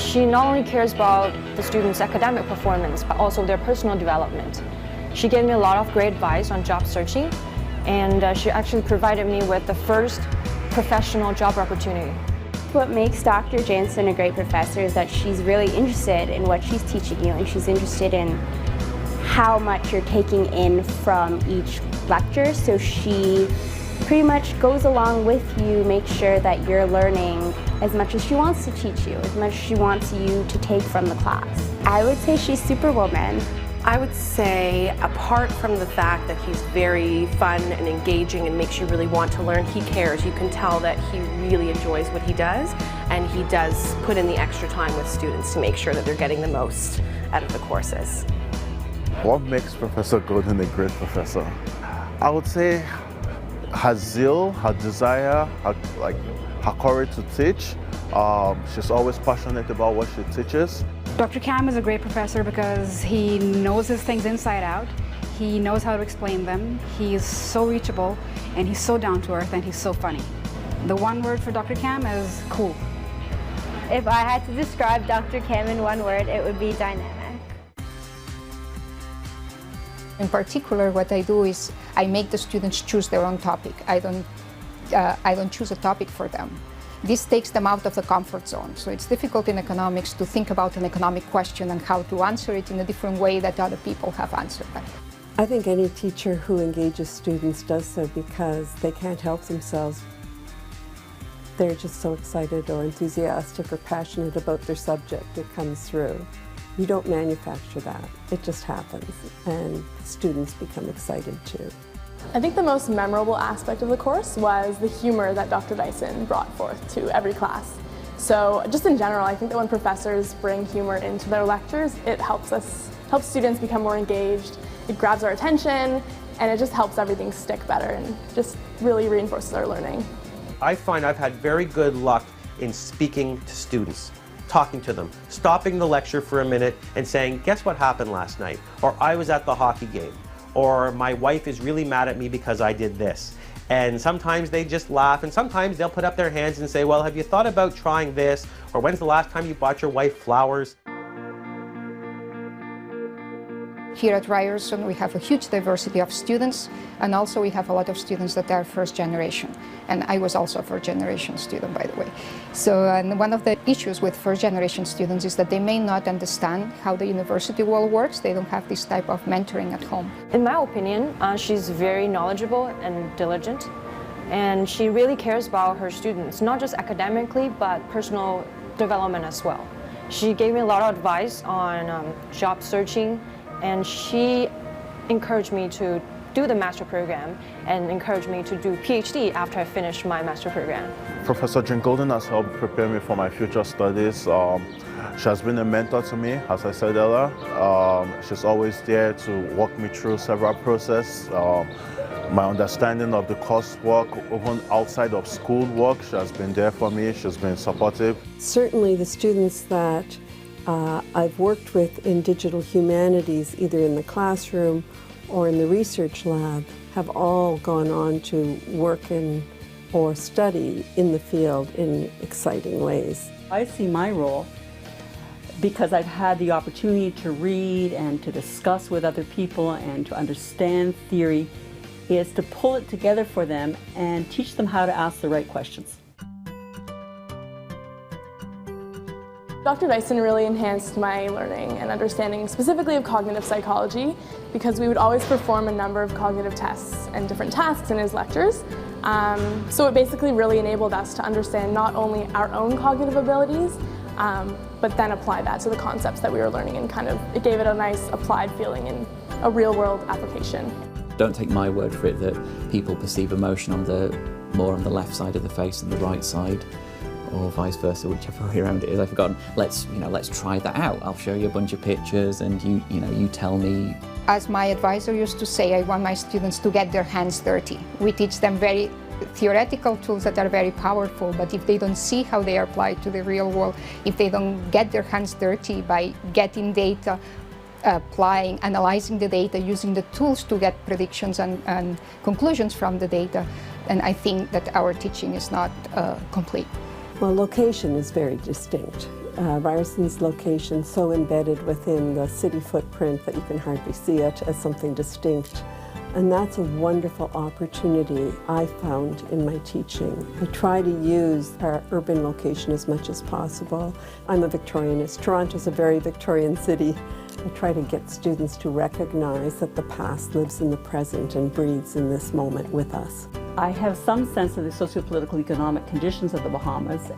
She not only cares about the students' academic performance, but also their personal development. She gave me a lot of great advice on job searching, and she actually provided me with the first professional job opportunity. What makes Dr. Jansen a great professor is that she's really interested in what she's teaching you, and she's interested in how much you're taking in from each lecture. So she pretty much goes along with you, makes sure that you're learning as much as she wants to teach you, as much as she wants you to take from the class. I would say she's Superwoman. I would say, apart from the fact that he's very fun and engaging and makes you really want to learn, he cares. You can tell that he really enjoys what he does, and he does put in the extra time with students to make sure that they're getting the most out of the courses. What makes Professor Golden a great professor? I would say her zeal, her desire, her courage to teach. She's always passionate about what she teaches. Dr. Cam is a great professor because he knows his things inside out. He knows how to explain them. He is so reachable, and he's so down to earth, and he's so funny. The one word for Dr. Cam is cool. If I had to describe Dr. Cam in one word, it would be dynamic. In particular, what I do is I make the students choose their own topic. I don't choose a topic for them. This takes them out of the comfort zone. So it's difficult in economics to think about an economic question and how to answer it in a different way that other people have answered it. I think any teacher who engages students does so because they can't help themselves. They're just so excited or enthusiastic or passionate about their subject. It comes through. You don't manufacture that. It just happens, and students become excited too. I think the most memorable aspect of the course was the humor that Dr. Dyson brought forth to every class. So just in general, I think that when professors bring humor into their lectures, it helps students become more engaged, it grabs our attention, and it just helps everything stick better and just really reinforces our learning. I find I've had very good luck in speaking to students, talking to them, stopping the lecture for a minute and saying, guess what happened last night? Or I was at the hockey game. Or my wife is really mad at me because I did this. And sometimes they just laugh, and sometimes they'll put up their hands and say, well, have you thought about trying this? Or when's the last time you bought your wife flowers? Here at Ryerson, we have a huge diversity of students, and also we have a lot of students that are first generation. And I was also a first generation student, by the way. So one of the issues with first generation students is that they may not understand how the university world works. They don't have this type of mentoring at home. In my opinion, she's very knowledgeable and diligent, and she really cares about her students, not just academically, but personal development as well. She gave me a lot of advice on job searching, and she encouraged me to do the master program and encouraged me to do PhD after I finished my master program. Professor Jane Golden has helped prepare me for my future studies. She has been a mentor to me, as I said earlier. She's always there to walk me through several processes. My understanding of the coursework, even outside of school work, she has been there for me. She's been supportive. Certainly the students that I've worked with in digital humanities, either in the classroom or in the research lab, have all gone on to work in or study in the field in exciting ways. I see my role, because I've had the opportunity to read and to discuss with other people and to understand theory, is to pull it together for them and teach them how to ask the right questions. Dr. Dyson really enhanced my learning and understanding specifically of cognitive psychology, because we would always perform a number of cognitive tests and different tasks in his lectures. So it basically really enabled us to understand not only our own cognitive abilities, but then apply that to the concepts that we were learning, and it gave it a nice applied feeling in a real-world application. Don't take my word for it that people perceive emotion more on the left side of the face than the right side, or vice versa, whichever way around it is. I've forgotten. Let's try that out. I'll show you a bunch of pictures, and you tell me. As my advisor used to say, I want my students to get their hands dirty. We teach them very theoretical tools that are very powerful, but if they don't see how they are applied to the real world, if they don't get their hands dirty by getting data, applying, analyzing the data, using the tools to get predictions and conclusions from the data, then I think that our teaching is not complete. Well, location is very distinct. Ryerson's location so embedded within the city footprint that you can hardly see it as something distinct. And that's a wonderful opportunity I found in my teaching. I try to use our urban location as much as possible. I'm a Victorianist. Toronto's a very Victorian city. I try to get students to recognize that the past lives in the present and breathes in this moment with us. I have some sense of the socio-political economic conditions of the Bahamas,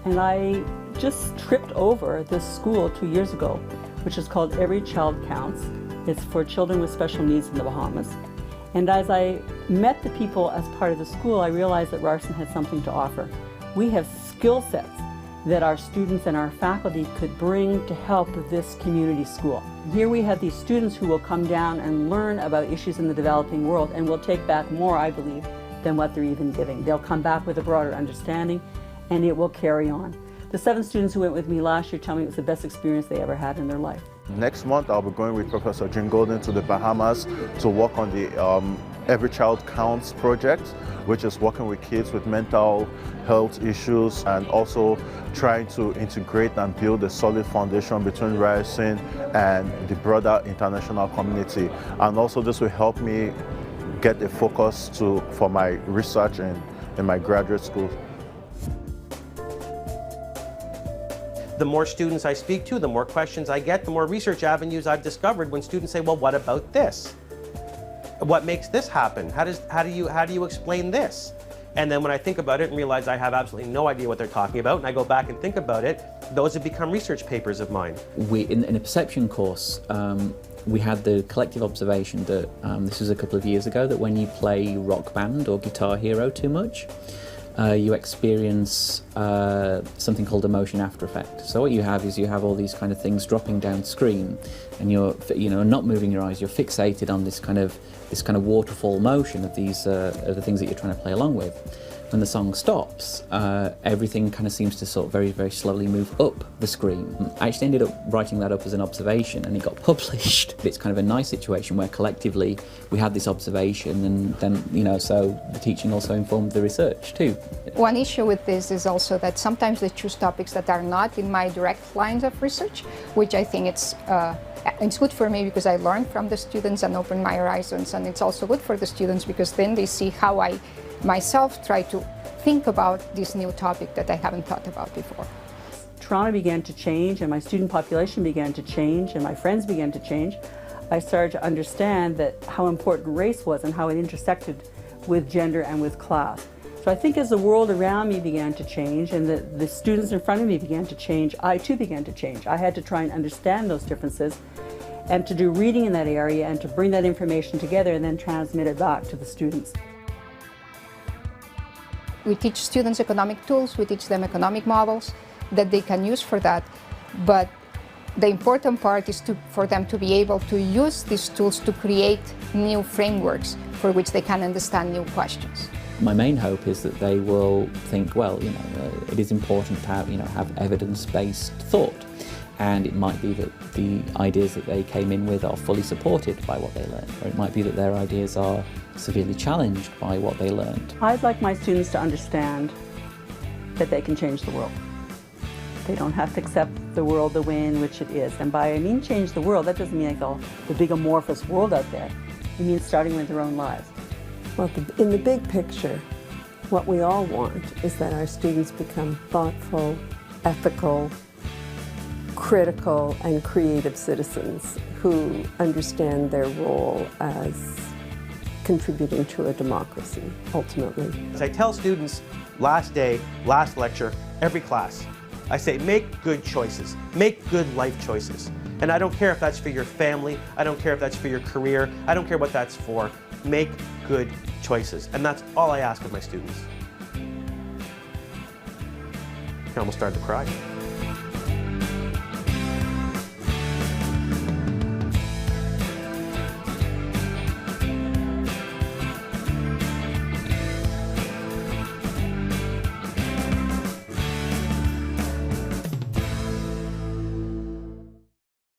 and I just tripped over this school 2 years ago, which is called Every Child Counts. It's for children with special needs in the Bahamas. And as I met the people as part of the school, I realized that Ryerson had something to offer. We have skill sets that our students and our faculty could bring to help with this community school. Here we have these students who will come down and learn about issues in the developing world and will take back more, I believe, than what they're even giving. They'll come back with a broader understanding and it will carry on. The 7 students who went with me last year tell me it was the best experience they ever had in their life. Next month, I'll be going with Professor Jim Golden to the Bahamas to work on the Every Child Counts project, which is working with kids with mental health issues and also trying to integrate and build a solid foundation between Ryerson and the broader international community. And also this will help me get a focus for my research in my graduate school. The more students I speak to, the more questions I get, the more research avenues I've discovered when students say, well, what about this? What makes this happen? How do you explain this? And then when I think about it and realize I have absolutely no idea what they're talking about, and I go back and think about it, those have become research papers of mine. In a perception course, we had the collective observation that, this was a couple of years ago, that when you play Rock Band or Guitar Hero too much, you experience something called a motion after effect. So what you have is you have all these kind of things dropping down screen, and you're not moving your eyes. You're fixated on this kind of waterfall motion of these of the things that you're trying to play along with. When the song stops, everything kind of seems to sort of very, very slowly move up the screen. I actually ended up writing that up as an observation and it got published. It's kind of a nice situation where collectively we had this observation and then, so the teaching also informed the research too. One issue with this is also that sometimes they choose topics that are not in my direct lines of research, which I think it's good for me because I learn from the students and open my horizons, and it's also good for the students because then they see how I myself try to think about this new topic that I haven't thought about before. Toronto began to change and my student population began to change and my friends began to change. I started to understand that how important race was and how it intersected with gender and with class. So I think as the world around me began to change and the students in front of me began to change, I too began to change. I had to try and understand those differences and to do reading in that area and to bring that information together and then transmit it back to the students. We teach students economic tools, we teach them economic models that they can use for that, but the important part is for them to be able to use these tools to create new frameworks for which they can understand new questions. My main hope is that they will think, well, it is important to have evidence-based thought. And it might be that the ideas that they came in with are fully supported by what they learned, or it might be that their ideas are severely challenged by what they learned. I'd like my students to understand that they can change the world. They don't have to accept the world the way in which it is. And by I mean change the world, that doesn't mean like the big amorphous world out there. It means starting with their own lives. Well, in the big picture, what we all want is that our students become thoughtful, ethical, critical and creative citizens who understand their role as contributing to a democracy, ultimately. As I tell students last day, last lecture, every class, I say make good choices, make good life choices. And I don't care if that's for your family, I don't care if that's for your career, I don't care what that's for, make good choices. And that's all I ask of my students. I almost started to cry.